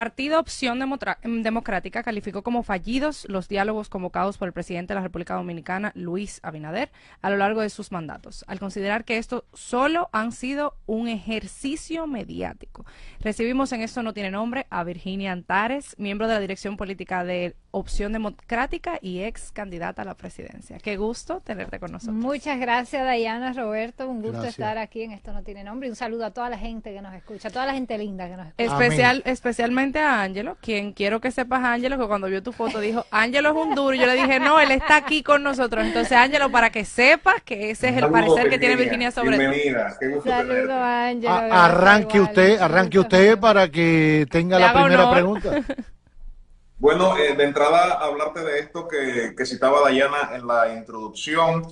Partido Opción Democrática calificó como fallidos los diálogos convocados por el presidente de la República Dominicana, Luis Abinader, a lo largo de sus mandatos, al considerar que estos solo han sido un ejercicio mediático. Recibimos en Esto No Tiene Nombre a Virginia Antares, miembro de la dirección política de Opción Democrática y ex candidata a la presidencia. Qué gusto tenerte con nosotros. Muchas gracias, Dayana, Roberto. Un gusto Gracias. estar aquí en Esto No Tiene Nombre. Y un saludo a toda la gente que nos escucha, a toda la gente linda que nos escucha. Especialmente a Ángelo, quien quiero que sepas, Ángelo, que cuando vio tu foto dijo, Ángelo es un duro, y yo le dije, no, él está aquí con nosotros. Entonces, Ángelo, para que sepas que ese es el parecer que tiene Virginia sobre ti. Bienvenida, qué gusto Saludo tenerte. a Ángelo. Arranque usted para que tenga Le la haga primera honor. pregunta. Bueno, de entrada, hablarte de esto que citaba Dayana en la introducción.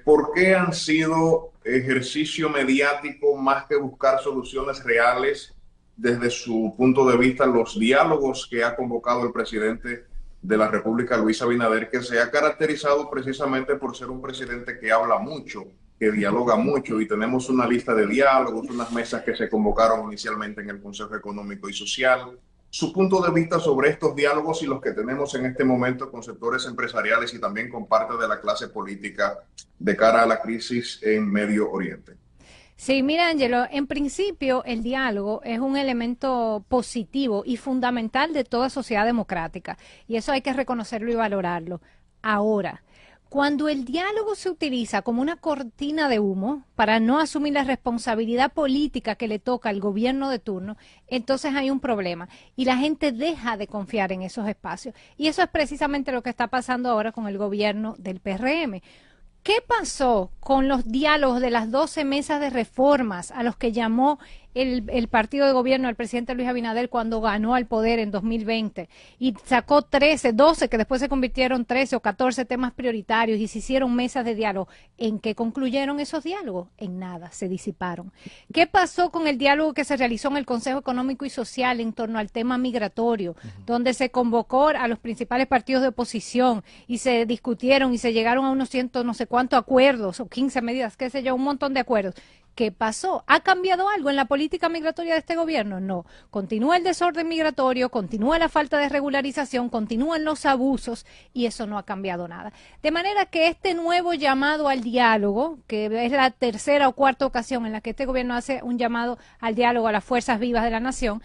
¿Por qué han sido ejercicio mediático más que buscar soluciones reales desde su punto de vista los diálogos que ha convocado el presidente de la República, Luis Abinader, que se ha caracterizado precisamente por ser un presidente que habla mucho, que dialoga mucho, y tenemos una lista de diálogos, unas mesas que se convocaron inicialmente en el Consejo Económico y Social? Su punto de vista sobre estos diálogos y los que tenemos en este momento con sectores empresariales y también con parte de la clase política de cara a la crisis en Medio Oriente. Sí, mira, Ángelo, en principio el diálogo es un elemento positivo y fundamental de toda sociedad democrática, y eso hay que reconocerlo y valorarlo. Ahora, cuando el diálogo se utiliza como una cortina de humo para no asumir la responsabilidad política que le toca al gobierno de turno, entonces hay un problema y la gente deja de confiar en esos espacios. Y eso es precisamente lo que está pasando ahora con el gobierno del PRM. ¿Qué pasó con los diálogos de las 12 mesas de reformas a los que llamó el partido de gobierno del presidente Luis Abinader cuando ganó al poder en 2020 y sacó 13, 12, que después se convirtieron 13 o 14 temas prioritarios y se hicieron mesas de diálogo? ¿En qué concluyeron esos diálogos? En nada, se disiparon. ¿Qué pasó con el diálogo que se realizó en el Consejo Económico y Social en torno al tema migratorio, donde se convocó a los principales partidos de oposición y se discutieron y se llegaron a unos cientos no sé cuántos acuerdos o 15 medidas, qué sé yo, un montón de acuerdos? ¿Qué pasó? ¿Ha cambiado algo en la política migratoria de este gobierno? No. Continúa el desorden migratorio, continúa la falta de regularización, continúan los abusos y eso no ha cambiado nada. De manera que este nuevo llamado al diálogo, que es la tercera o cuarta ocasión en la que este gobierno hace un llamado al diálogo a las fuerzas vivas de la nación,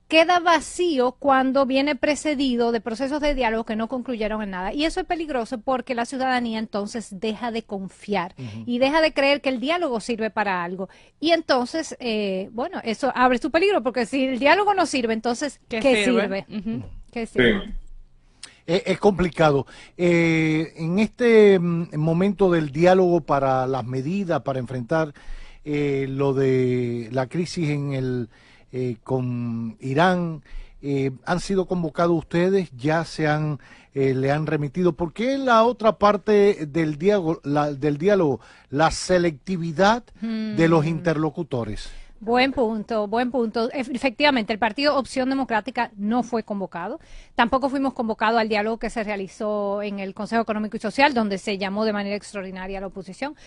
queda vacío cuando viene precedido de procesos de diálogo que no concluyeron en nada. Y eso es peligroso porque la ciudadanía entonces deja de confiar y deja de creer que el diálogo sirve para algo. Y entonces, bueno, eso abre su peligro, porque si el diálogo no sirve, entonces, ¿qué sirve? ¿Qué sirve? Sí. Es complicado. En este momento del diálogo para las medidas, para enfrentar lo de la crisis con Irán, han sido convocados ustedes, ya le han remitido. ¿Por qué la otra parte del diálogo, la selectividad de los interlocutores? Buen punto, buen punto. Efectivamente, el Partido Opción Democrática no fue convocado. Tampoco fuimos convocados al diálogo que se realizó en el Consejo Económico y Social, donde se llamó de manera extraordinaria a la oposición.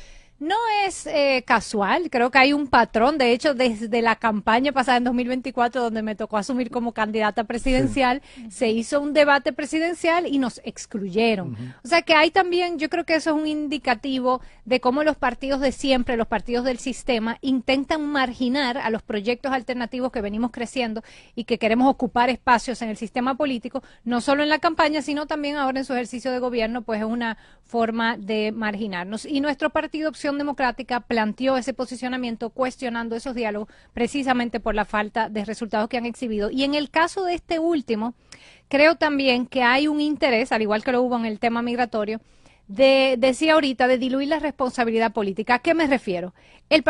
No es casual, creo que hay un patrón. De hecho, desde la campaña pasada en 2024, donde me tocó asumir como candidata presidencial, se hizo un debate presidencial y nos excluyeron. O sea que hay también, yo creo que eso es un indicativo de cómo los partidos de siempre, los partidos del sistema, intentan marginar a los proyectos alternativos que venimos creciendo y que queremos ocupar espacios en el sistema político, no solo en la campaña, sino también ahora en su ejercicio de gobierno, pues es una forma de marginarnos. Y nuestro partido Opción Democrática planteó ese posicionamiento cuestionando esos diálogos precisamente por la falta de resultados que han exhibido. Y en el caso de este último, creo también que hay un interés, al igual que lo hubo en el tema migratorio, decía ahorita, de diluir la responsabilidad política. ¿A qué me refiero? El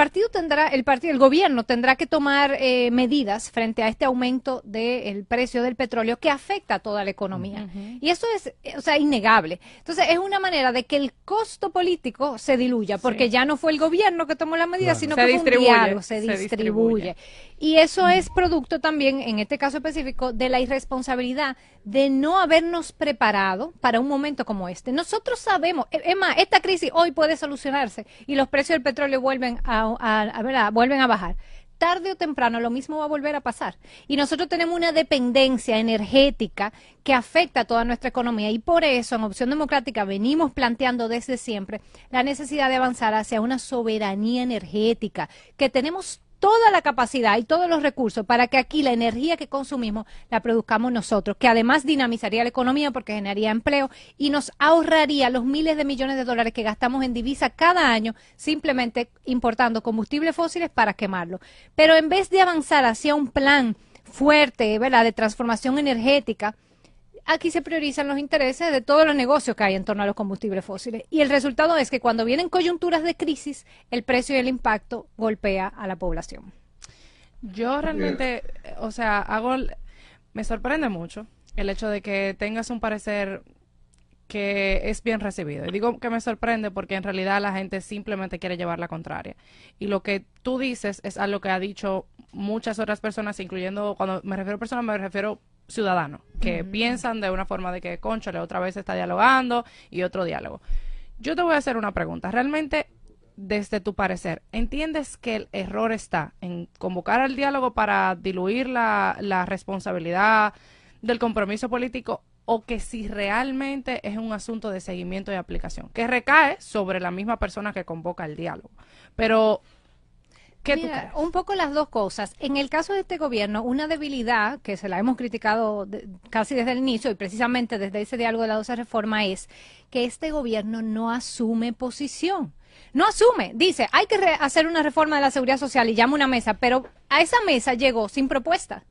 gobierno tendrá que tomar medidas frente a este aumento del precio del petróleo que afecta a toda la economía. Y eso es, o sea, innegable. Entonces, es una manera de que el costo político se diluya, porque ya no fue el gobierno que tomó la medida, sino que fue un diálogo, se distribuye. Y eso es producto también, en este caso específico, de la irresponsabilidad de no habernos preparado para un momento como este. Nosotros sabemos, es más, esta crisis hoy puede solucionarse y los precios del petróleo vuelven a bajar. tarde o temprano lo mismo va a volver a pasar. Y nosotros tenemos una dependencia energética que afecta a toda nuestra economía y por eso en Opción Democrática venimos planteando desde siempre la necesidad de avanzar hacia una soberanía energética, que tenemos toda la capacidad y todos los recursos para que aquí la energía que consumimos la produzcamos nosotros, que además dinamizaría la economía porque generaría empleo y nos ahorraría los miles de millones de dólares que gastamos en divisa cada año simplemente importando combustibles fósiles para quemarlo. Pero en vez de avanzar hacia un plan fuerte, ¿verdad?, de transformación energética, aquí se priorizan los intereses de todos los negocios que hay en torno a los combustibles fósiles. Y el resultado es que cuando vienen coyunturas de crisis, el precio y el impacto golpea a la población. Yo realmente, o sea, me sorprende mucho el hecho de que tengas un parecer que es bien recibido. Y digo que me sorprende porque en realidad la gente simplemente quiere llevar la contraria. Y lo que tú dices es algo que ha dicho muchas otras personas, incluyendo, cuando me refiero a personas, me refiero ciudadanos, que piensan de una forma de que, cónchale, otra vez se está dialogando y otro diálogo. Yo te voy a hacer una pregunta. Realmente, desde tu parecer, ¿entiendes que el error está en convocar al diálogo para diluir la responsabilidad del compromiso político, o que si realmente es un asunto de seguimiento y aplicación, que recae sobre la misma persona que convoca el diálogo? Pero ¿qué tú crees? Un poco las dos cosas. En el caso de este gobierno, una debilidad que se la hemos criticado casi desde el inicio y precisamente desde ese diálogo de la 12 reforma es que este gobierno no asume posición. No asume, dice, hay que hacer una reforma de la seguridad social y llama una mesa, pero a esa mesa llegó sin propuesta.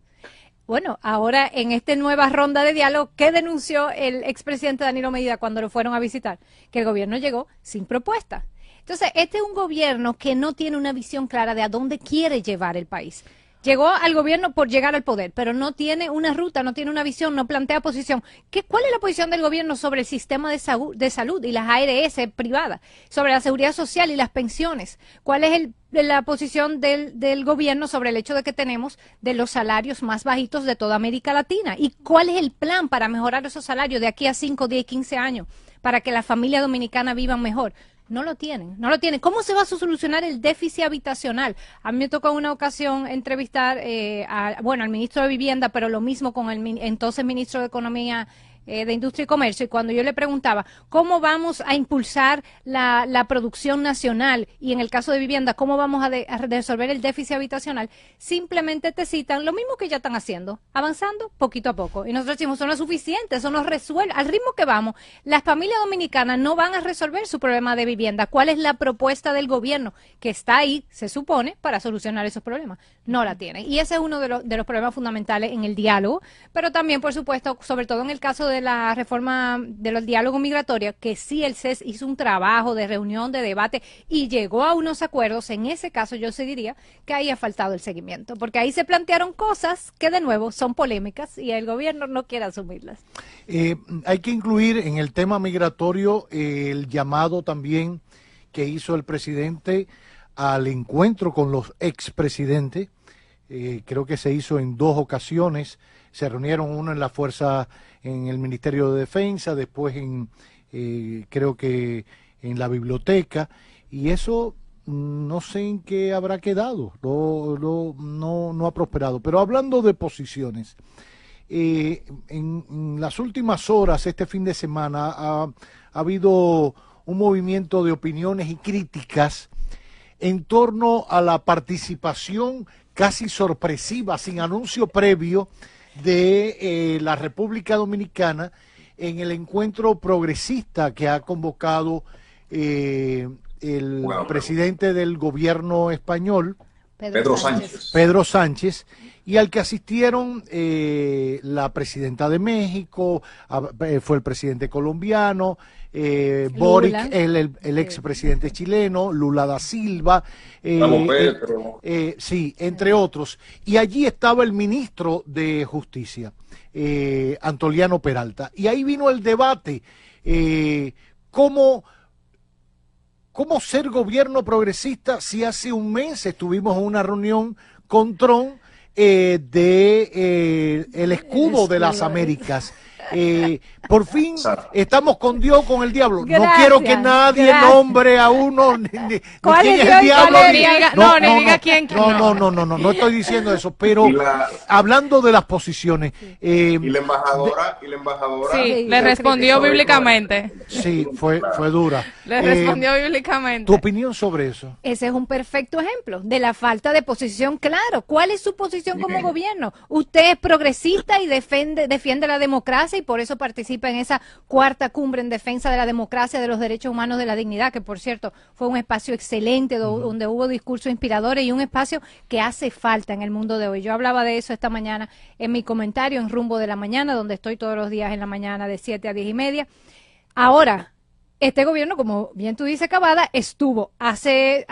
Bueno, ahora en esta nueva ronda de diálogo, ¿qué denunció el expresidente Danilo Medina cuando lo fueron a visitar? Que el gobierno llegó sin propuesta. Entonces, este es un gobierno que no tiene una visión clara de a dónde quiere llevar el país. Llegó al gobierno por llegar al poder, pero no tiene una ruta, no tiene una visión, no plantea posición. ¿Cuál es la posición del gobierno sobre el sistema de salud y las ARS privadas? Sobre la seguridad social y las pensiones. ¿Cuál es la posición del gobierno sobre el hecho de que tenemos de los salarios más bajitos de toda América Latina? ¿Y cuál es el plan para mejorar esos salarios de aquí a 5, 10, 15 años para que la familia dominicana viva mejor? No lo tienen. ¿Cómo se va a solucionar el déficit habitacional? A mí me tocó en una ocasión entrevistar al ministro de Vivienda, pero lo mismo con el entonces ministro de Economía, de Industria y Comercio, y cuando yo le preguntaba cómo vamos a impulsar la producción nacional y en el caso de vivienda, cómo vamos a resolver el déficit habitacional, simplemente te citan lo mismo que ya están haciendo, avanzando poquito a poco. Y nosotros decimos, eso no es suficiente, eso no resuelve. Al ritmo que vamos, las familias dominicanas no van a resolver su problema de vivienda. ¿Cuál es la propuesta del gobierno que está ahí, se supone, para solucionar esos problemas? No la tienen. Y ese es uno de los problemas fundamentales en el diálogo, pero también, por supuesto, sobre todo en el caso de la reforma de los diálogos migratorios, que sí el CES hizo un trabajo de reunión, de debate y llegó a unos acuerdos. En ese caso yo se diría que ahí ha faltado el seguimiento, porque ahí se plantearon cosas que de nuevo son polémicas y el gobierno no quiere asumirlas. Hay que incluir en el tema migratorio el llamado también que hizo el presidente al encuentro con los expresidentes. Creo que se hizo en 2 ocasiones. Se reunieron, uno en la fuerza, en el Ministerio de Defensa, después creo que en la biblioteca, y eso no sé en qué habrá quedado, no ha prosperado. Pero hablando de posiciones, en las últimas horas, este fin de semana, ha habido un movimiento de opiniones y críticas en torno a la participación casi sorpresiva, sin anuncio previo, de la República Dominicana en el encuentro progresista que ha convocado el presidente del gobierno español, Pedro Sánchez, y al que asistieron la presidenta de México, fue el presidente colombiano, Boric, el expresidente chileno, Lula da Silva, sí, entre otros. Y allí estaba el ministro de Justicia, Antoliano Peralta. Y ahí vino el debate, ¿cómo ser gobierno progresista si hace un mes estuvimos en una reunión con Trump el escudo de las Américas? Por fin estamos con Dios, con el diablo. No Gracias, quiero que nadie gracias. nombre a uno ni ¿Cuál quién es es el Dios y diablo. cuál es ni- diga- no, ni diga quién- no estoy diciendo eso, pero Y la- hablando de las posiciones, Y la embajadora, Sí, Sí, le lo respondió criticó. bíblicamente. sí, fue dura. Le respondió bíblicamente. ¿Tu opinión sobre eso? Ese es un perfecto ejemplo de la falta de posición. Claro, ¿cuál es su posición como gobierno? Usted es progresista y defiende la democracia y por eso participa en esa cuarta cumbre en defensa de la democracia, de los derechos humanos, de la dignidad, que por cierto fue un espacio excelente donde hubo discursos inspiradores y un espacio que hace falta en el mundo de hoy. Yo hablaba de eso esta mañana en mi comentario en Rumbo de la Mañana, donde estoy todos los días en la mañana de 7 a 10:30. Ahora, este gobierno, como bien tú dices, Cavada, estuvo hace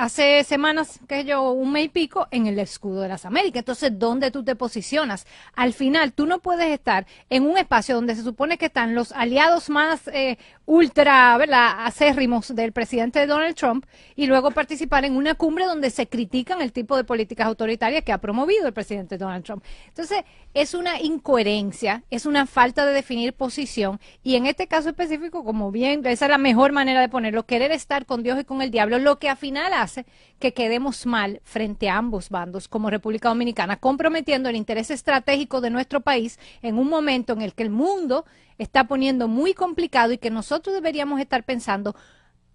semanas, un mes y pico, en el escudo de las Américas. Entonces, ¿dónde tú te posicionas? Al final, tú no puedes estar en un espacio donde se supone que están los aliados más ultra, ¿verdad?, acérrimos del presidente Donald Trump y luego participar en una cumbre donde se critican el tipo de políticas autoritarias que ha promovido el presidente Donald Trump. Entonces, es una incoherencia, es una falta de definir posición y en este caso específico, como bien, esa es la mejor manera de ponerlo, querer estar con Dios y con el diablo, lo que al final hace que quedemos mal frente a ambos bandos como República Dominicana, comprometiendo el interés estratégico de nuestro país en un momento en el que el mundo está poniendo muy complicado y que nosotros deberíamos estar pensando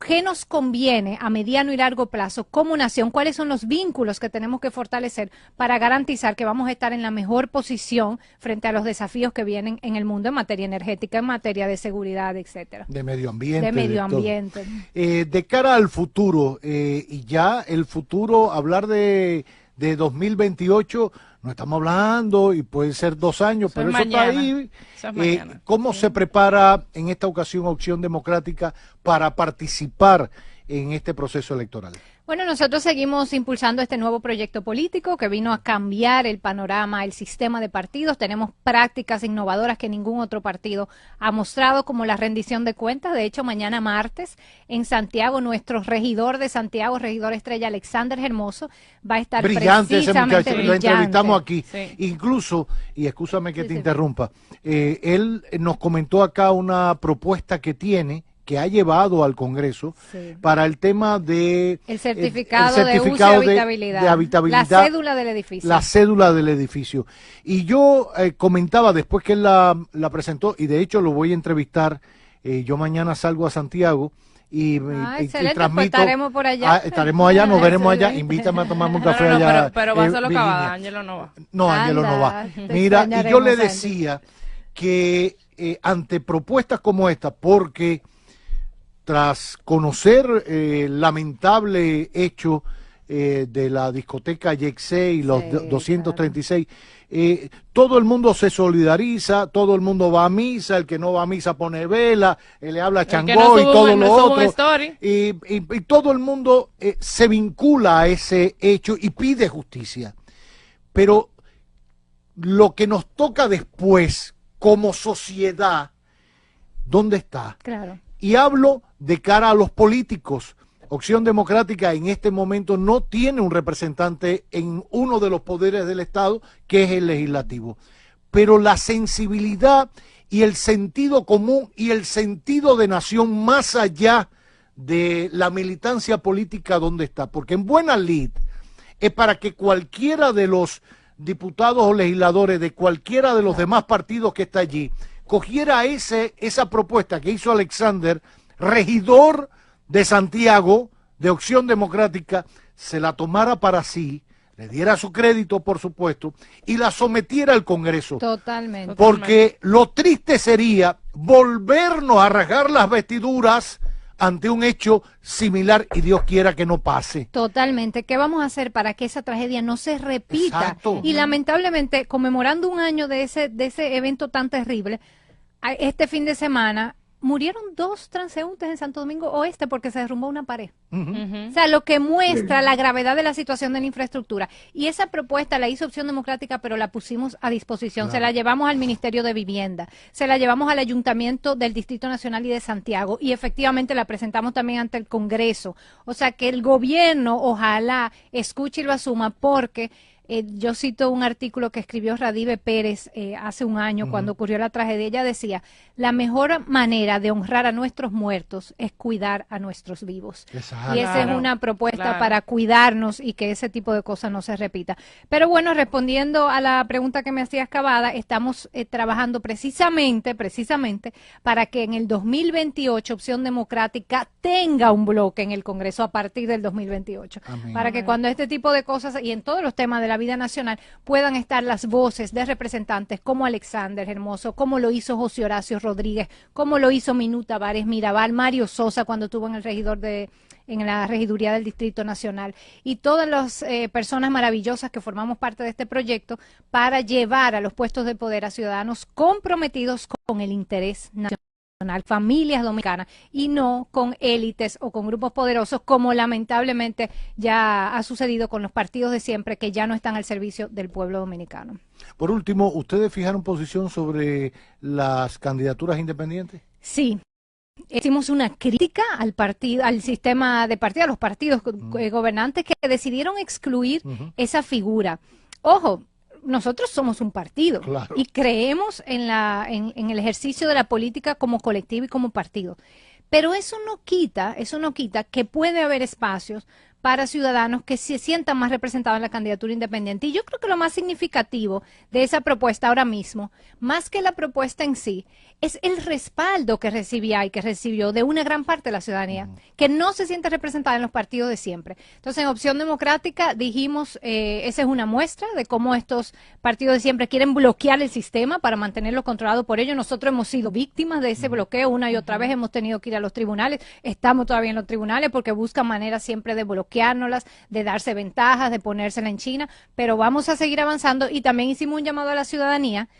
qué nos conviene a mediano y largo plazo como nación, cuáles son los vínculos que tenemos que fortalecer para garantizar que vamos a estar en la mejor posición frente a los desafíos que vienen en el mundo en materia energética, en materia de seguridad, etcétera. De medio ambiente. De medio todo. ambiente. De cara al futuro, y ya el futuro, hablar de 2028, no estamos hablando, y puede ser 2 años, Eso pero es eso está mañana. ahí. Eso es mañana. ¿Cómo se prepara en esta ocasión Opción Democrática para participar en este proceso electoral? Bueno, nosotros seguimos impulsando este nuevo proyecto político que vino a cambiar el panorama, el sistema de partidos. Tenemos prácticas innovadoras que ningún otro partido ha mostrado, como la rendición de cuentas. De hecho, mañana martes en Santiago, nuestro regidor de Santiago, regidor estrella Alexander Hermoso, va a estar Brillante ese precisamente muchacho, lo brillante. entrevistamos aquí. Sí. Incluso, y excúsame que Sí, te sí. interrumpa, él nos comentó acá una propuesta que tiene, que ha llevado al Congreso Sí. para el tema de El certificado, el de uso y certificado habitabilidad. de habitabilidad, La cédula del edificio. la cédula del edificio. Y yo comentaba después que él la presentó, y de hecho lo voy a entrevistar, yo mañana salgo a Santiago y excelente, transmito. pues estaremos por allá. Estaremos allá, nos veremos allá. Excelente. Invítame a tomarme un No, café no, no, allá. pero va solo Virginia. Cavada, Ángelo no va. No, Ángelo no va. Anda, te Mira, y yo le extrañaremos, decía que ante propuestas como esta, porque tras conocer el lamentable hecho de la discoteca Yexé y los Sí, 236, todo el mundo se solidariza, todo el mundo va a misa, el que no va a misa pone vela, le habla a que Changó no y sube todo un- lo no sube un otro. story. Y todo el mundo se vincula a ese hecho y pide justicia. Pero lo que nos toca después como sociedad, ¿dónde está? Claro. Y hablo de cara a los políticos. Opción Democrática en este momento no tiene un representante en uno de los poderes del Estado, que es el legislativo. Pero la sensibilidad y el sentido común y el sentido de nación más allá de la militancia política, ¿dónde está? Porque en buena lid es para que cualquiera de los diputados o legisladores de cualquiera de los demás partidos que está allí cogiera esa propuesta que hizo Alexander, regidor de Santiago, de Opción Democrática, se la tomara para sí, le diera su crédito, por supuesto, y la sometiera al Congreso. Totalmente. Porque lo triste sería volvernos a rasgar las vestiduras ante un hecho similar, y Dios quiera que no pase. Totalmente. ¿Qué vamos a hacer para que esa tragedia no se repita? Exacto. Y lamentablemente, conmemorando un año de ese evento tan terrible, este fin de semana murieron 2 transeúntes en Santo Domingo Oeste porque se derrumbó una pared. O sea, lo que muestra la gravedad de la situación de la infraestructura. Y esa propuesta la hizo Opción Democrática, pero la pusimos a disposición. Claro. Se la llevamos al Ministerio de Vivienda, se la llevamos al Ayuntamiento del Distrito Nacional y de Santiago, y efectivamente la presentamos también ante el Congreso. O sea, que el gobierno ojalá escuche y lo asuma, porque Yo cito un artículo que escribió Radive Pérez hace un año, cuando ocurrió la tragedia. Ella decía, la mejor manera de honrar a nuestros muertos es cuidar a nuestros vivos. Exacto. Y esa es una propuesta para cuidarnos y que ese tipo de cosas no se repita. Pero bueno, respondiendo a la pregunta que me hacías, Cavada, estamos trabajando precisamente para que en el 2028 Opción Democrática tenga un bloque en el Congreso a partir del 2028. Amén. Para que cuando este tipo de cosas y en todos los temas de la vida nacional puedan estar las voces de representantes como Alexander Hermoso, como lo hizo José Horacio Rodríguez, como lo hizo Minuta Vares Mirabal, Mario Sosa cuando estuvo en la regiduría del Distrito Nacional, y todas las personas maravillosas que formamos parte de este proyecto para llevar a los puestos de poder a ciudadanos comprometidos con el interés nacional, familias dominicanas, y no con élites o con grupos poderosos, como lamentablemente ya ha sucedido con los partidos de siempre, que ya no están al servicio del pueblo dominicano. Por último, ¿ustedes fijaron posición sobre las candidaturas independientes? Sí. Hicimos una crítica al partido, al sistema de partido, a los partidos gobernantes que decidieron excluir esa figura. Ojo, nosotros somos un partido, claro, y creemos en el ejercicio de la política como colectivo y como partido. Pero eso no quita que puede haber espacios para ciudadanos que se sientan más representados en la candidatura independiente. Y yo creo que lo más significativo de esa propuesta ahora mismo, más que la propuesta en sí, es el respaldo que recibía y que recibió de una gran parte de la ciudadanía, que no se siente representada en los partidos de siempre. Entonces, en Opción Democrática dijimos, esa es una muestra de cómo estos partidos de siempre quieren bloquear el sistema para mantenerlo controlado por ellos. Nosotros hemos sido víctimas de ese bloqueo una y otra vez, hemos tenido que ir a los tribunales, estamos todavía en los tribunales porque buscan maneras siempre de bloqueárnoslas, de darse ventajas, de ponérsela en China, pero vamos a seguir avanzando. Y también hicimos un llamado a la ciudadanía.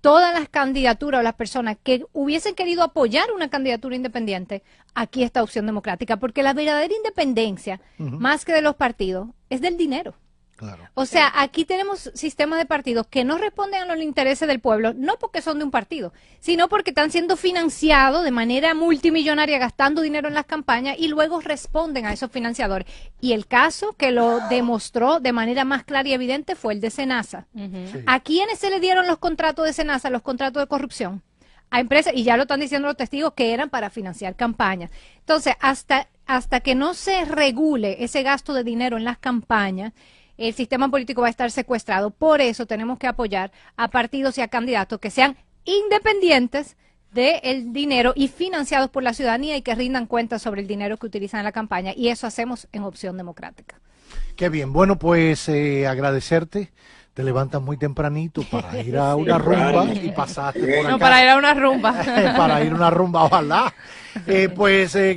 Todas las candidaturas o las personas que hubiesen querido apoyar una candidatura independiente, aquí está Opción Democrática, porque la verdadera independencia, más que de los partidos, es del dinero. Claro. O sea, aquí tenemos sistemas de partidos que no responden a los intereses del pueblo, no porque son de un partido, sino porque están siendo financiados de manera multimillonaria, gastando dinero en las campañas, y luego responden a esos financiadores. Y el caso que lo demostró de manera más clara y evidente fue el de Senasa. Sí. ¿A quiénes se le dieron los contratos de Senasa, los contratos de corrupción? A empresas, y ya lo están diciendo los testigos, que eran para financiar campañas. Entonces, hasta que no se regule ese gasto de dinero en las campañas, el sistema político va a estar secuestrado. Por eso tenemos que apoyar a partidos y a candidatos que sean independientes del dinero y financiados por la ciudadanía, y que rindan cuentas sobre el dinero que utilizan en la campaña. Y eso hacemos en Opción Democrática. Qué bien. Bueno, pues agradecerte. Te levantas muy tempranito para ir a una rumba y pasaste por acá. No, para ir a una rumba. Para ir a una rumba, ojalá.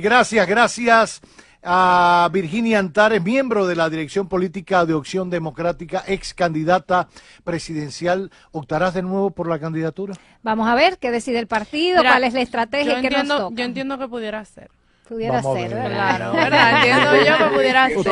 Gracias a Virginia Antares, miembro de la dirección política de Opción Democrática, ex candidata presidencial. ¿Optarás de nuevo por la candidatura? Vamos a ver qué decide el partido, cuál es la estrategia y qué nos toca. Yo entiendo que pudiera ser. Pudiera ser, ¿verdad? Claro, ¿verdad? Entiendo yo que pudiera ser.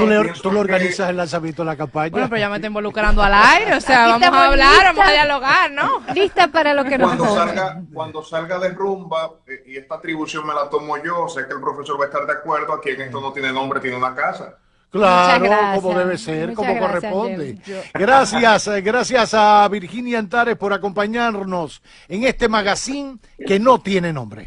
¿Tú le organizas el lanzamiento de la campaña? Bueno, pero ya me estoy involucrando al aire, o sea, Aquí vamos a hablar, listas, vamos a dialogar, ¿no? Lista para lo que nos toca. Cuando salga de rumba, y esta atribución me la tomo yo, sé que el profesor va a estar de acuerdo, aquí en esto no tiene nombre, tiene una casa. Claro, gracias, como debe ser, como gracias, corresponde. James. Gracias a Virginia Antares por acompañarnos en este magazine que no tiene nombre.